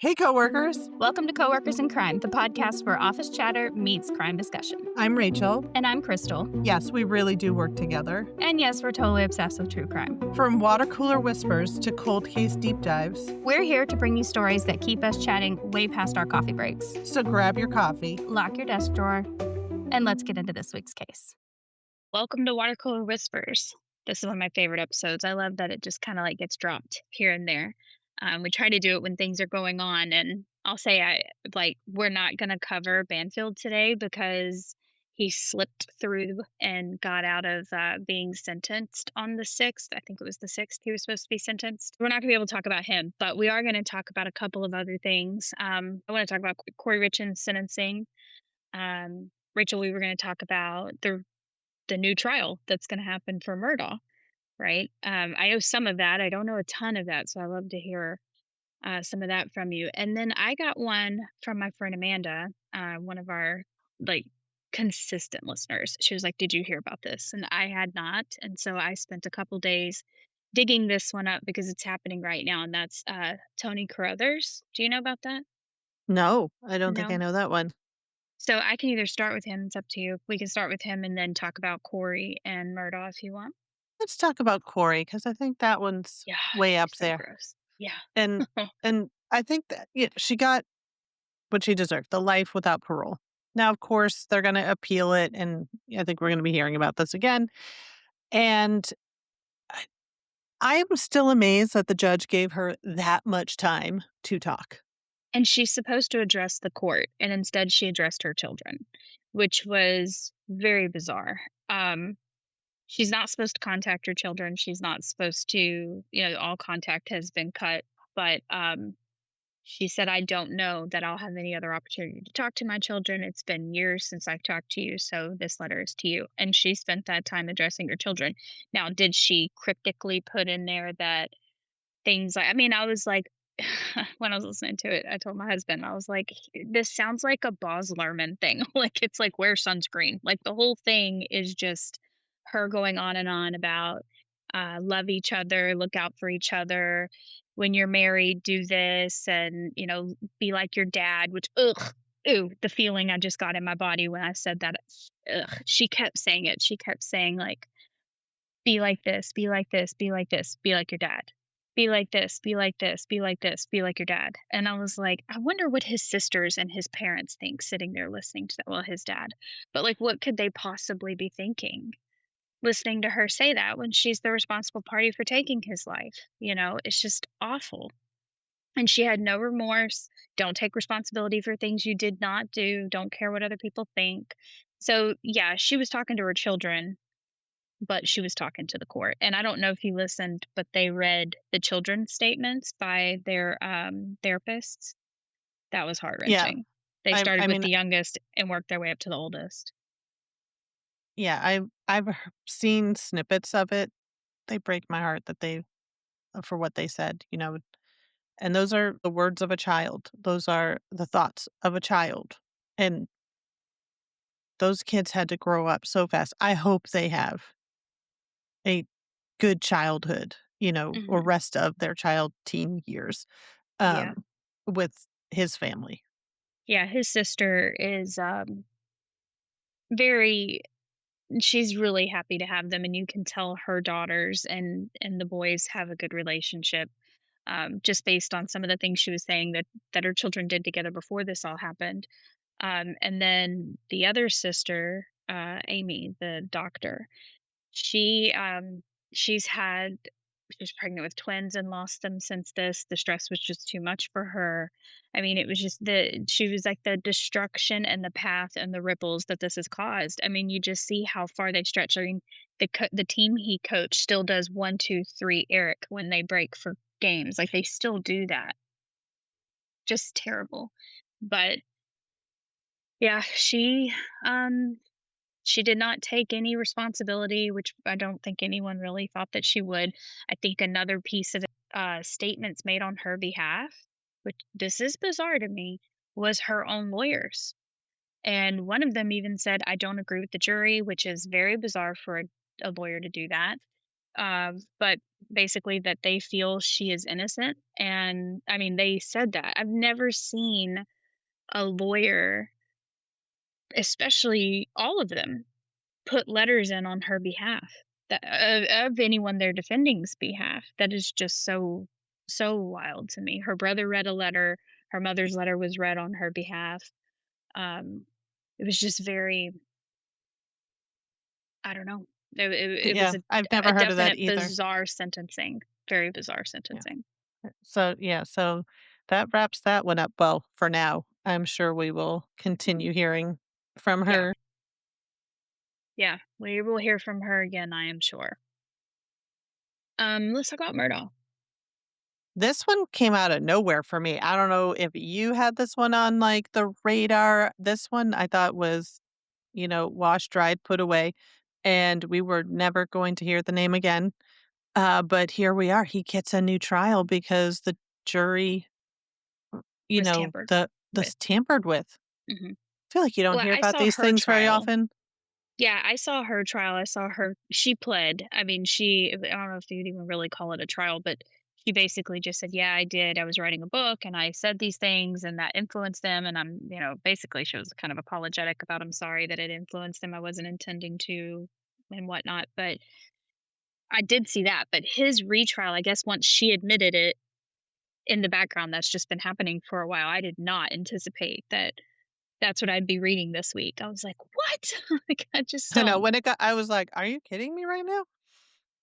Hey, coworkers. Welcome to Coworkers in Crime, the podcast where office chatter meets crime discussion. I'm Rachel. And I'm Crystal. Yes, we really do work together. And yes, we're totally obsessed with true crime. From water cooler whispers to cold case deep dives, we're here to bring you stories that keep us chatting way past our coffee breaks. So grab your coffee, lock your desk drawer, and let's get into this week's case. Welcome to Water Cooler Whispers. This is one of my favorite episodes. I love that it just kind of gets dropped here and there. We try to do it when things are going on, and I'll say we're not going to cover Banfield today because he slipped through and got out of being sentenced on the 6th. I think it was the 6th he was supposed to be sentenced. We're not going to be able to talk about him, but we are going to talk about a couple of other things. I want to talk about Kouri Richins' sentencing. Rachel, we were going to talk about the new trial that's going to happen for Murdaugh. Right. I know some of that. I don't know a ton of that. So I love to hear some of that from you. And then I got one from my friend Amanda, one of our consistent listeners. She was like, "Did you hear about this?" And I had not. And so I spent a couple days digging this one up because it's happening right now. And that's Tony Carruthers. Do you know about that? No, I don't think I No. know that one. So I can either start with him. It's up to you. We can start with him and then talk about Kouri and Murdaugh if you want. Let's talk about Kouri because I think that one's way up so there. Gross. Yeah. And I think that she got what she deserved, the life without parole. Now, of course, they're going to appeal it, and I think we're going to be hearing about this again. And I am still amazed that the judge gave her that much time to talk. And she's supposed to address the court, and instead she addressed her children, which was very bizarre. She's not supposed to contact her children. She's not supposed to, all contact has been cut. But she said, "I don't know that I'll have any other opportunity to talk to my children. It's been years since I've talked to you, so this letter is to you." And she spent that time addressing her children. Now, did she cryptically put in there that things I was like, when I was listening to it, I told my husband, I was like, "This sounds like a Baz Luhrmann thing." It's like, wear sunscreen. The whole thing is just her going on and on about love each other, look out for each other. When you're married, do this, and be like your dad. Which, the feeling I just got in my body when I said that. She kept saying it. She kept saying be like this, be like this, be like this, be like your dad. Be like this, be like this, be like this, be like your dad. And I was like, I wonder what his sisters and his parents think sitting there listening to that. Well, his dad. But what could they possibly be thinking listening to her say that when she's the responsible party for taking his life? It's just awful. And she had no remorse. Don't take responsibility for things you did not do. Don't care what other people think. So, yeah, she was talking to her children, but she was talking to the court. And I don't know if you listened, but they read the children's statements by their therapists. That was heart-wrenching. Yeah. They started with the youngest and worked their way up to the oldest. Yeah, I've seen snippets of it. They break my heart that for what they said, and those are the words of a child. Those are the thoughts of a child. And those kids had to grow up so fast. I hope they have a good childhood, or rest of their teen years with his family. Yeah, his sister is she's really happy to have them, and you can tell her daughters and the boys have a good relationship, just based on some of the things she was saying that her children did together before this all happened. And then the other sister, Amy, the doctor, she's pregnant with twins and lost them since this. The stress was just too much for her. It was just she was like the destruction and the path and the ripples that this has caused. You just see how far they stretch. The team he coached still does 1, 2, 3 Eric when they break for games. They still do that. Just terrible. But yeah, she did not take any responsibility, which I don't think anyone really thought that she would. I think another piece of statements made on her behalf, which this is bizarre to me, was her own lawyers. And one of them even said, "I don't agree with the jury," which is very bizarre for a lawyer to do that. but basically that they feel she is innocent. And I mean, they said that. I've never seen a lawyer, especially all of them, put letters in on her behalf that of anyone they're defending's behalf. That is just so wild to me. Her brother read a letter. Her mother's letter was read on her behalf. Um, it was just very, I don't know. It was Yeah, I've a never heard of that definite either. bizarre sentencing, very bizarre Yeah. sentencing. So that wraps that one up well for now. I'm sure we will Mhm. continue hearing from Yeah, her. yeah. We will hear from her again, I am sure. Let's talk about Murdaugh. This one came out of nowhere for me. I don't know if you had this one on, like, the radar. This one I thought was, washed, dried, put away, and we were never going to hear the name again. But here we are. He gets a new trial because the jury, Was tampered with. this tampered with. Mhm. I feel like you don't Well, hear I about saw these her things very trial. often. Yeah, I saw her trial. I saw her she pled. I mean, I don't know if you'd even really call it a trial, but she basically just said, "Yeah, I did. I was writing a book and I said these things and that influenced them." And basically she was kind of apologetic about, "I'm sorry that it influenced them. I wasn't intending to," and whatnot. But I did see that. But his retrial, I guess once she admitted it in the background, that's just been happening for a while. I did not anticipate that that's what I'd be reading this week. I was like, "What?" Like, I know when it got I was like, "Are you kidding me right now?"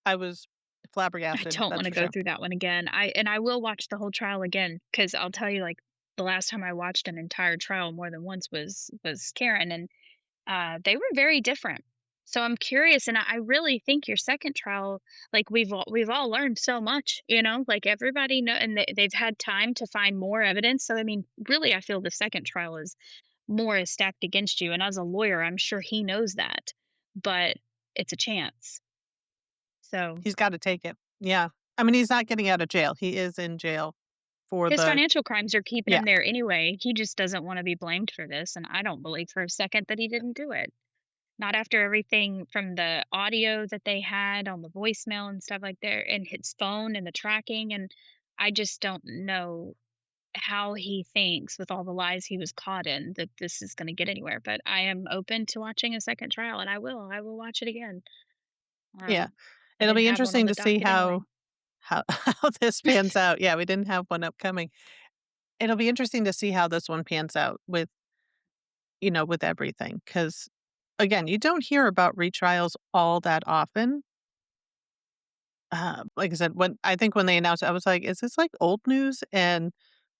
I was I flabbergasted, don't that's wanna for go sure. through that one again. I will watch the whole trial again because 'cause I'll tell you, like, the last time I watched an entire trial more than once was Karen, and, they were very different. So I'm curious, and I really think your second trial, like, we've all learned so much, like, everybody know, and they've had time to find more evidence. So, I mean, really, I feel the second trial is stacked against you, and as a lawyer, I'm sure he knows that, but it's a chance. So He's gotta take it. Yeah. I mean, he's not getting out of jail. He is in jail for his the financial crimes are keeping yeah. him there anyway. He just doesn't wanna be blamed for this, and I don't believe for a second that he didn't do it. Not after everything from the audio that they had on the voicemail and stuff like there, and his phone and the tracking, and I just don't know how he thinks with all the lies he was caught in that this is gonna get anywhere. But I am open to watching a second trial, and I will watch it again. Yeah. I It'll didn't be have one on interesting the to see docket anyway. how how this pans out. Yeah, we didn't have one upcoming. It'll be interesting to see how this one pans out with, with everything. Because again, you don't hear about retrials all that often. Like I said, when they announced it, I was like, "Is this, like, old news and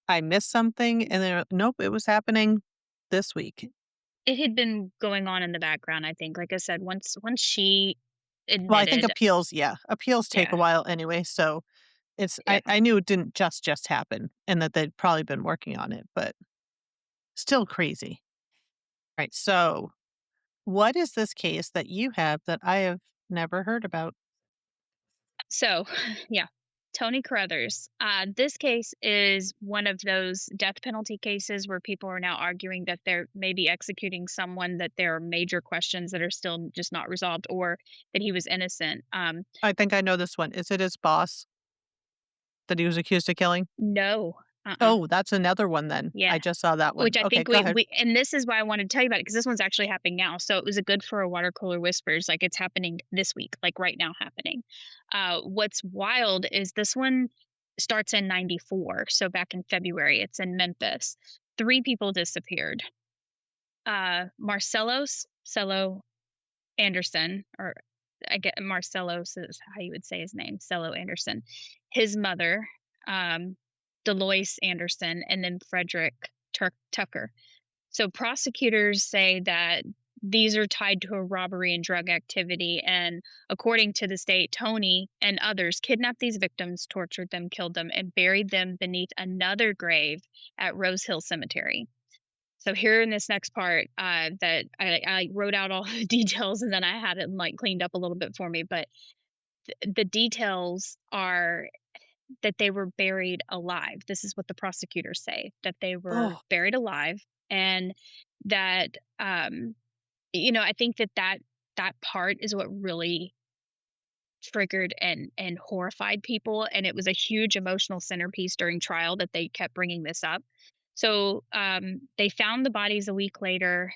I missed something?" And they're, "Nope, it was happening this week." It had been going on in the background, I think. Like I said, once she Well, I think admitted. appeals take Yeah, a while anyway, so yeah. I knew it didn't just happen and that they'd probably been working on it, but still crazy. Right, so what is this case that you have that I have never heard about? So, yeah, Tony Carruthers. This case is one of those death penalty cases where people are now arguing that they're maybe executing someone, that there are major questions that are still just not resolved, or that he was innocent. I think I know this one. Is it his boss that he was accused of killing? No, uh-uh. Oh, that's another one then. I Yeah. just saw that one. Which I Okay, think go ahead. and this is why I wanted to tell you about it, because this one's actually happening now. So it was a good for a water cooler whispers, like, it's happening this week, like, right now happening. What's wild is this one starts in '94, so back in February. It's in Memphis. 3 people disappeared. Marcello Anderson, or I get Marcellos is how you would say his name, Cello Anderson. His mother, um, Deloise Anderson, and then Frederick Tucker. So prosecutors say that these are tied to a robbery and drug activity. And according to the state, Tony and others kidnapped these victims, tortured them, killed them, and buried them beneath another grave at Rose Hill Cemetery. So here in this next part, that I wrote out all the details, and then I had it like cleaned up a little bit for me. But the details are that they were buried alive. This is what the prosecutors say, that they were Oh, buried alive, and that, I think that part is what really triggered and horrified people, and it was a huge emotional centerpiece during trial that they kept bringing this up. So, they found the bodies a week later.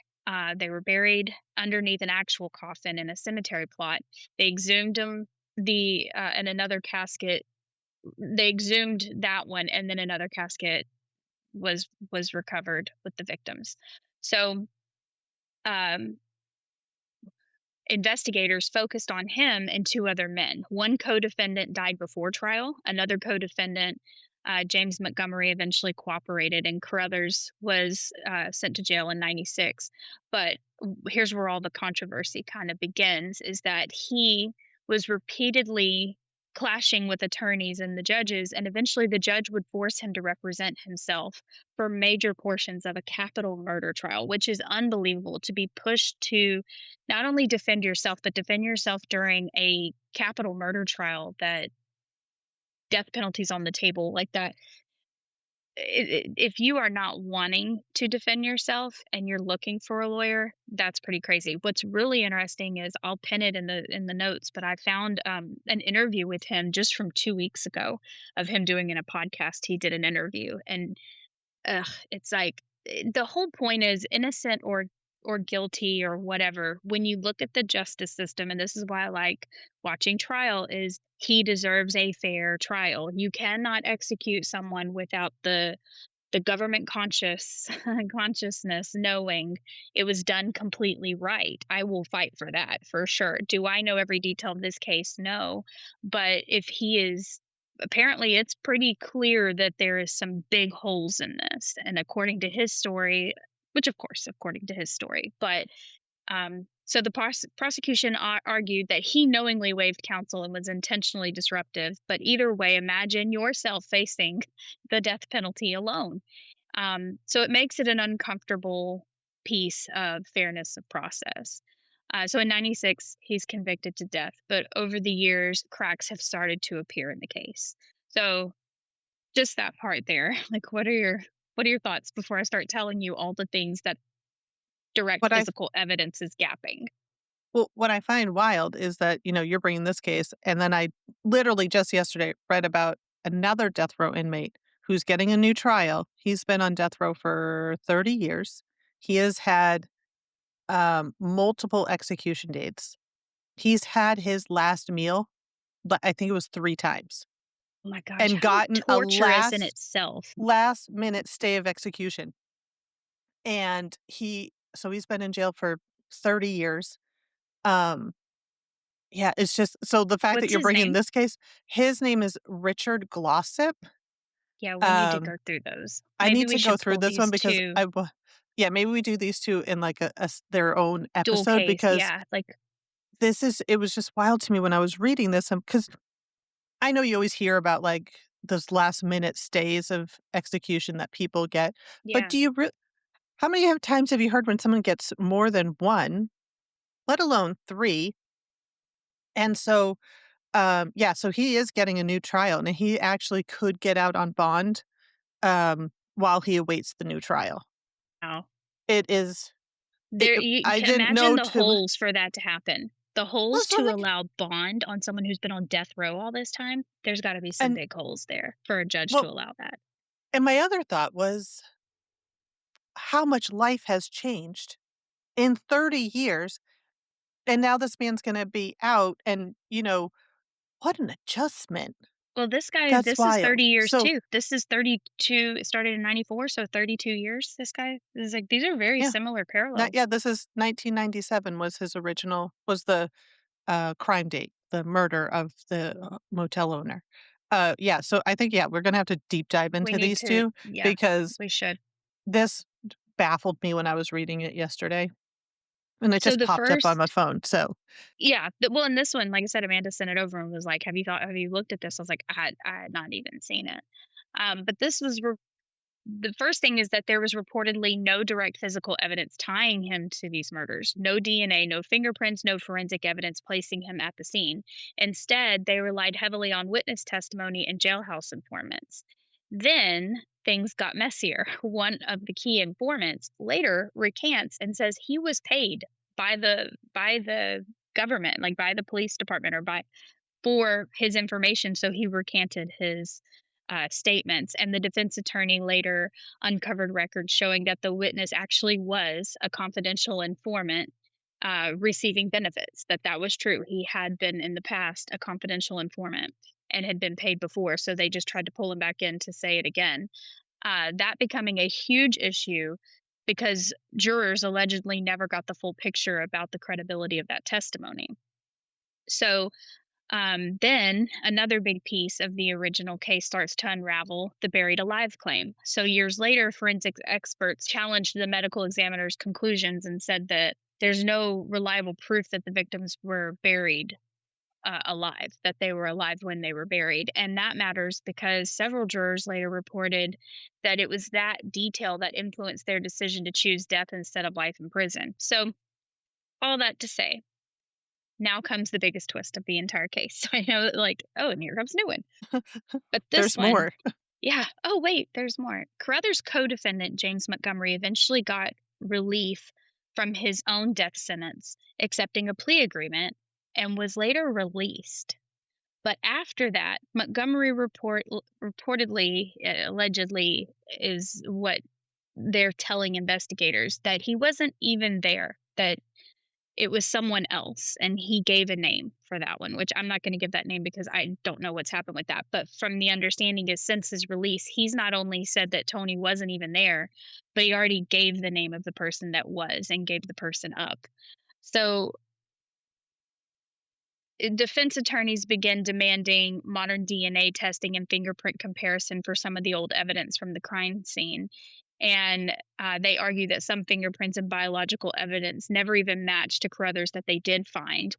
They were buried underneath an actual coffin in a cemetery plot. They exhumed them, and another casket. They exhumed that one, and then another casket was recovered with the victims. So, um, investigators focused on him and two other men. One co-defendant died before trial. Another co-defendant, James Montgomery, eventually cooperated, and Carruthers was sent to jail in '96. But here's where all the controversy kind of begins: is that he was repeatedly clashing with attorneys and the judges, and eventually the judge would force him to represent himself for major portions of a capital murder trial, which is unbelievable to be pushed to not only defend yourself, but defend yourself during a capital murder trial that death penalty's on the table like that. If you are not wanting to defend yourself and you're looking for a lawyer, that's pretty crazy. What's really interesting is I'll pin it in the notes, but I found an interview with him just from 2 weeks ago of him doing in a podcast. He did an interview, and ugh, it's like the whole point is innocent or guilty or whatever. When you look at the justice system, and this is why I like watching trial, is he deserves a fair trial. You cannot execute someone without the government consciousness knowing it was done completely right. I will fight for that for sure. Do I know every detail of this case? No. But if he is, apparently it's pretty clear that there is some big holes in this. And according to his story, which of course, according to his story, but so the prosecution argued that he knowingly waived counsel and was intentionally disruptive. But either way, imagine yourself facing the death penalty alone. So it makes it an uncomfortable piece of fairness of process. So in '96, he's convicted to death, but over the years, cracks have started to appear in the case. So just that part there, like, what are your thoughts before I start telling you all the things that direct What I physical evidence is gapping? Well, what I find wild is that, you're bringing this case, and then I literally just yesterday read about another death row inmate who's getting a new trial. He's been on death row for 30 years. He has had multiple execution dates. He's had his last meal, but I think it was 3 times, Oh my gosh, and how gotten a torturous in itself. last minute stay of execution. And he's been in jail for 30 years. Um Yeah, it's just so the fact that What's you're his bringing name? this case, his name is Richard Glossip. Yeah, we need to Um, go through those. I Maybe need we to go should through pull this one these because 2 yeah, maybe we do these 2 in like their own dual episode case, because yeah, like, it was just wild to me when I was reading this, because I know you always hear about, like, those last minute stays of execution that people get, but yeah. do you how many times have you heard when someone gets more than 1, let alone 3? And so, yeah, so he is getting a new trial, and he actually could get out on bond, while he awaits the new trial. Wow. It is There you I can didn't imagine know the to holes for that to happen. The well, holes so I'm to like allow bond on someone who's been on death row all this time, there's gotta be some and big holes there for a judge to well, allow that. and my other thought was how much life has changed in 30 years, and now this man's gonna be out and, what an adjustment. That's This is 30 wild. years So, too. This is 32, it started in '94, so 32 years, this is like these are very yeah, similar parallels. yeah, this is 1997 was his original was the crime date, the murder of the motel owner. Yeah, so I think, yeah, we're gonna have to deep dive We into need these to, 2 yeah, because we should. this baffled me when I was reading it yesterday, and it So just the popped up on my first phone, so Yeah, well, in this one, like I said, Amanda sent it over and was like, have you looked at this?" I was like, I had not even seen it." But this was the first thing is that there was reportedly no direct physical evidence tying him to these murders. No DNA, no fingerprints, no forensic evidence placing him at the scene. Instead, they relied heavily on witness testimony and jailhouse informants. Then things got messier. One of the key informants later recants and says he was paid by the government, like by the police department or by for his information, so he recanted his statements. And the defense attorney later uncovered records showing that the witness actually was a confidential informant receiving benefits. That was true. He had been in the past a confidential informant and had been paid before, so they just tried to pull him back in to say it again. That becoming a huge issue because jurors allegedly never got the full picture about the credibility of that testimony. So then another big piece of the original case starts to unravel, the buried alive claim. So years later, forensic experts challenged the medical examiner's conclusions and said that there's no reliable proof that the victims were buried alive, that they were alive when they were buried. And that matters because several jurors later reported that it was that detail that influenced their decision to choose death instead of life in prison. So, all that to say, now comes the biggest twist of the entire case. So I know that, like, oh, and here comes a new one. But this There's one, more. yeah. Oh, wait, there's more. Carruthers' co defendant, James Montgomery, eventually got relief from his own death sentence, accepting a plea agreement, and was later released. But after that, Montgomery reportedly, allegedly, is what they're telling investigators that he wasn't even there, that it was someone else, and he gave a name for that one, which I'm not gonna give that name because I don't know what's happened with that, but from the understanding is since his release, he's not only said that Tony wasn't even there, but he already gave the name of the person that was and gave the person up. So, defense attorneys began demanding modern DNA testing and fingerprint comparison for some of the old evidence from the crime scene. And they argue that some fingerprints and biological evidence never even matched to Carruthers that they did find.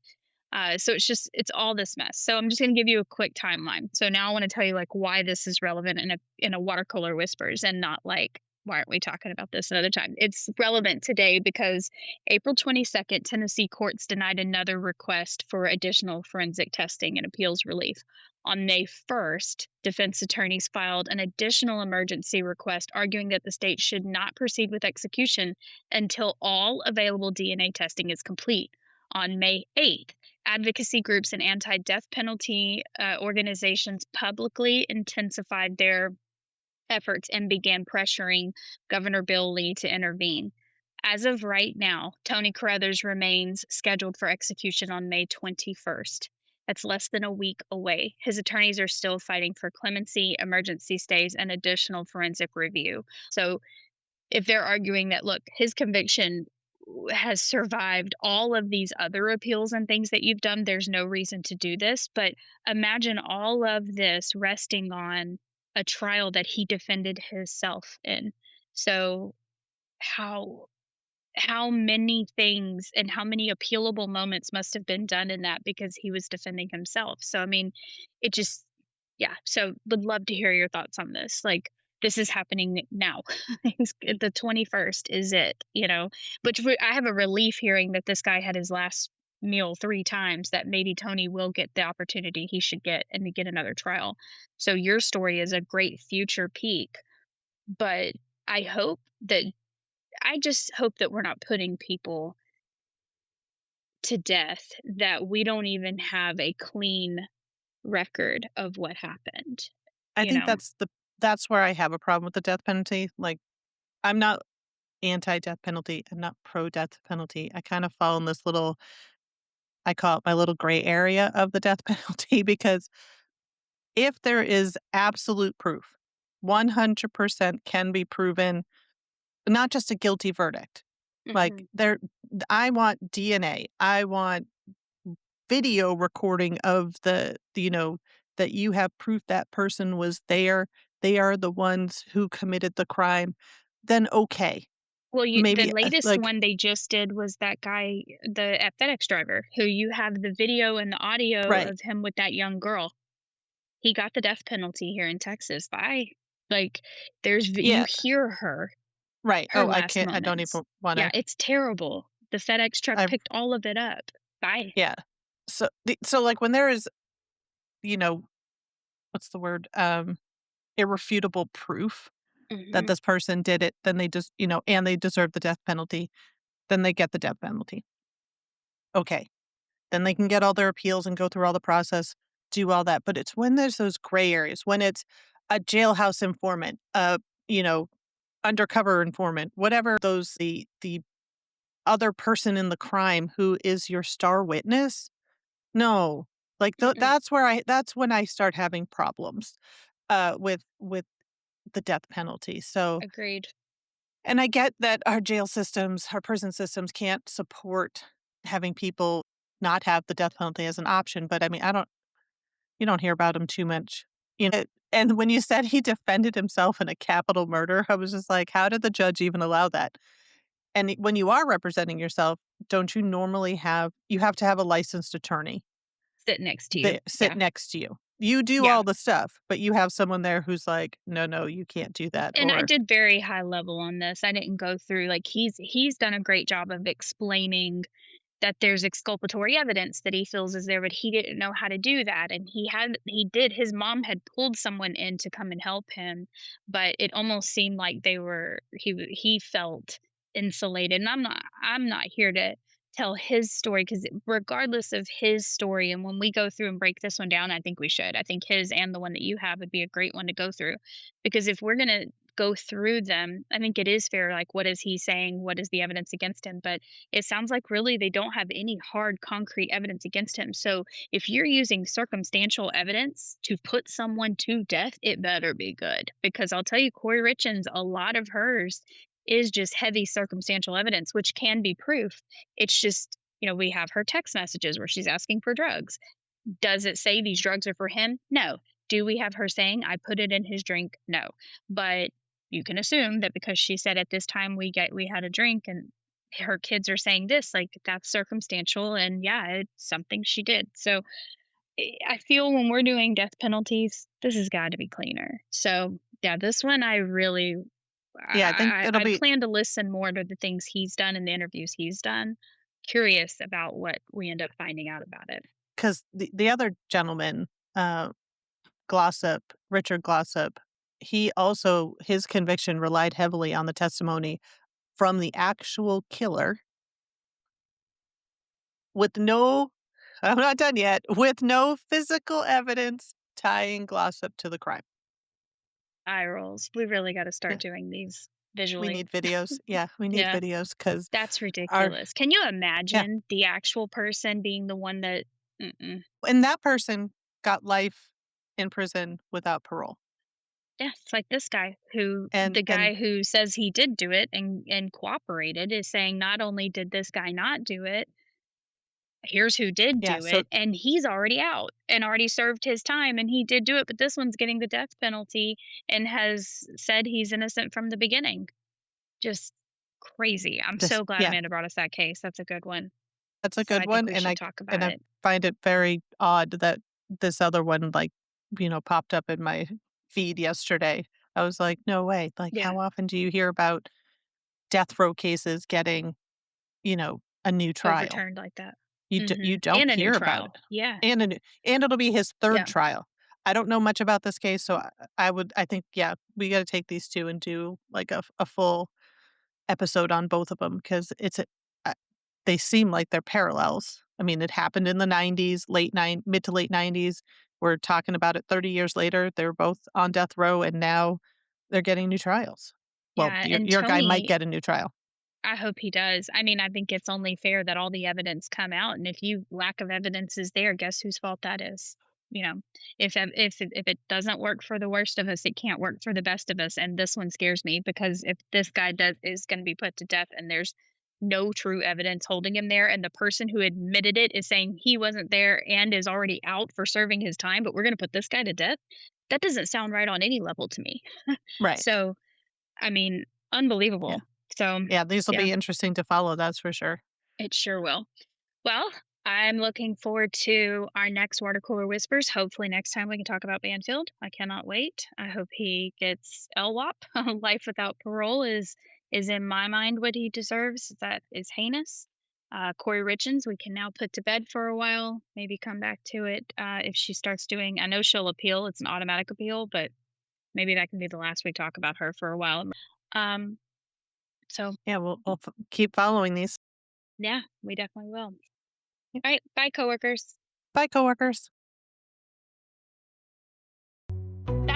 So it's all this mess. So I'm just going to give you a quick timeline. So now I want to tell you like why this is relevant in a watercolor whispers and not like why aren't we talking about this another time? It's relevant today because April 22nd, Tennessee courts denied another request for additional forensic testing and appeals relief. On May 1st, defense attorneys filed an additional emergency request arguing that the state should not proceed with execution until all available DNA testing is complete. On May 8th, advocacy groups and anti death penalty organizations publicly intensified their efforts and began pressuring Governor Bill Lee to intervene. As of right now, Tony Carruthers remains scheduled for execution on May 21st. That's less than a week away. His attorneys are still fighting for clemency, emergency stays, and additional forensic review. So if they're arguing that, look, his conviction has survived all of these other appeals and things that you've done, there's no reason to do this. But imagine all of this resting on a trial that he defended himself in. So how how many things and how many appealable moments must have been done in that because he was defending himself. So I mean, it just yeah, so would love to hear your thoughts on this. Like this is happening now. The 21st is it, you know, I have a relief hearing that this guy had his last meal 3 times that maybe Tony will get the opportunity he should get and to get another trial. So your story is a great future peak, but I hope that I just hope that we're not putting people to death that we don't even have a clean record of what happened, I you think know? that's where I have a problem with the death penalty. Like, I'm not anti-death penalty. I'm not pro-death penalty. I kind of fall in this little I call it my little gray area of the death penalty because if there is absolute proof, 100% can be proven, not just a guilty verdict. Like, Mhm. I want DNA. I want video recording of that you have proof that person was there. They are the ones who committed the crime. Then okay. Well, the Maybe, latest like one they just did was that guy, the FedEx driver, who you have the video and the audio right. of him with that young girl. He got the death penalty here in Texas by like, you Yeah, hear right. her Oh, last I don't moments. even Yeah, wanna it's terrible. The FedEx truck I picked all of it up. Bye. yeah. So, like, when there is, you know, what's the word? Irrefutable proof that Mhm. this person did it, then they just and they deserve the death penalty, then they get the death penalty. Okay. Then they can get all their appeals and go through all the process. do all that, but it's when there's those gray areas, when it's a jailhouse informant, you know, undercover informant, whatever those the other person in the crime who is your star witness. No. Like, Mm-mm. that's when I start having problems, with the death penalty, so Agreed. and I get that our jail systems, our prison systems can't support having people not have the death penalty as an option, but I mean, I don't you don't hear about him too much, and when you said he defended himself in a capital murder, I was just like, "How did the judge even allow that?" And when you are representing yourself, don't you normally have you have to have a licensed attorney Sit next to you. that sit Yeah. next to you. You do Yeah. all the stuff, but you have someone there who's like, "No, no, you can't do that," And I or did very high level on this. I didn't go through like he's done a great job of explaining that there's exculpatory evidence that he feels is there, but he didn't know how to do that. And he did his mom had pulled someone in to come and help him, but it almost seemed like he felt insulated. And I'm not here to tell his story because regardless of his story, and when we go through and break this one down, I think we should. I think his and the one that you have would be a great one to go through because if we're gonna go through them, I think it is fair. Like, what is he saying? What is the evidence against him? But it sounds like really they don't have any hard concrete evidence against him. So if you're using circumstantial evidence to put someone to death, it better be good. Because I'll tell you, Kouri Richins, a lot of hers is just heavy circumstantial evidence, which can be proof. It's just, we have her text messages where she's asking for drugs. Does it say these drugs are for him? No. Do we have her saying, I put it in his drink? No. But you can assume that because she said at this time we had a drink and her kids are saying this, like that's circumstantial and yeah, it's something she did. So I feel when we're doing death penalties, this has got to be cleaner. So yeah, this one I really yeah, I think it'll I be plan to listen more to the things he's done and the interviews he's done. Curious about what we end up finding out about it. 'cause the other gentleman, uh, Richard Glossop, he also his conviction relied heavily on the testimony from the actual killer with no I'm not done yet, with no physical evidence tying Glossop to the crime. Eye rolls. We really got to Yeah, start doing these we visually. need videos. Yeah, we need Yeah. videos because That's our ridiculous. Can you yeah, imagine the actual person being the one that mm-mm. and that person got life in prison without parole, Yeah, it's like this guy who and the guy who says he did do it and cooperated is saying not only did this guy not do it, here's who did yeah, do so it, and he's already out and already served his time and he did do it, but this one's getting the death penalty and has said he's innocent from the beginning. Just crazy. I'm this so glad yeah. Amanda brought us that case. That's a good one. That's a So good I think one, we should talk and about I it. find it very odd that this other one, like, popped up in my feed yesterday. I was like, "No way." Like, Yeah. how often do you hear about death row cases getting, a new trial? Overturned like that. You Mhm, don't and a new hear about it. trial. Yeah, And it'll be his 3rd yeah, trial. I don't know much about this case, so I think, yeah, we gotta take these 2 and do, like, a full episode on both of them because uh, they seem like they're parallels. I mean, it happened in the '90s, mid to late '90s. We're talking about it 30 years later. They were both on death row, and now they're getting new trials. Well, yeah, and your guy might Tony, get a new trial. I hope he does. I mean, I think it's only fair that all the evidence come out, and if you lack of evidence is there, guess whose fault that is? You know, if it doesn't work for the worst of us, it can't work for the best of us, and this one scares me because if this guy does is gonna be put to death and there's no true evidence holding him there, and the person who admitted it is saying he wasn't there and is already out for serving his time, but we're gonna put this guy to death, that doesn't sound right on any level to me. Right. So, I mean, Yeah. unbelievable. So, Yeah, these will yeah, be interesting to follow, that's for sure. it sure will. Well, I'm looking forward to our next Water Cooler Whispers. Hopefully, next time we can talk about Banfield. I cannot wait. I hope he gets LWOP. Life without parole is in my mind what he deserves. That is heinous. Kouri Richins, we can now put to bed for a while. Maybe come back to it if she starts doing. I know she'll appeal. It's an automatic appeal, but maybe that can be the last we talk about her for a while. Um, so Yeah, we'll keep following these. yeah, we definitely will. All right, bye, coworkers. Bye, coworkers.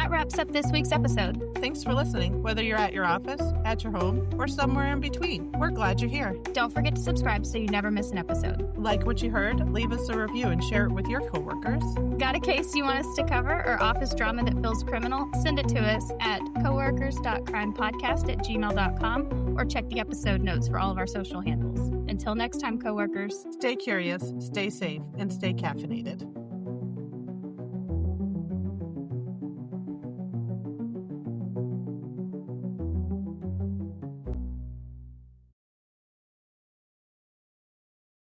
that wraps up this week's episode. Thanks for listening, whether you're at your office, at your home, or somewhere in between. We're glad you're here. Don't forget to subscribe so you never miss an episode. Like what you heard, leave us a review and share it with your coworkers. Got a case you want us to cover or office drama that feels criminal? Send it to us at coworkers.crimepodcast@gmail.com or check the episode notes for all of our social handles. Until next time, coworkers. Stay curious, stay safe, and stay caffeinated.